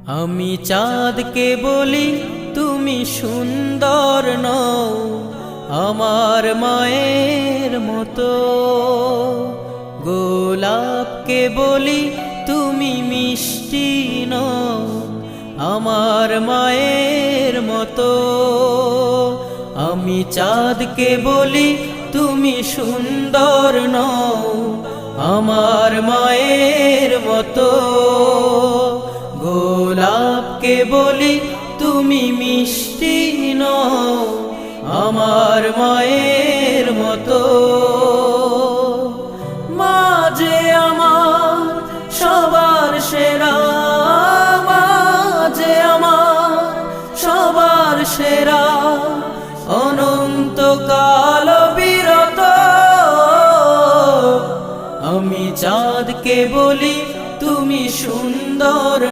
আমি চাঁদকে বলি তুমি সুন্দর নও আমার মায়ের মতো, গোলাপকে বলি তুমি মিষ্টি নও আমার মায়ের মতো। আমি চাঁদকে বলি তুমি সুন্দর নও আমার মায়ের মতো, গোলাপকে বলি তুমি মিষ্টি নও আমার মায়ের মতো।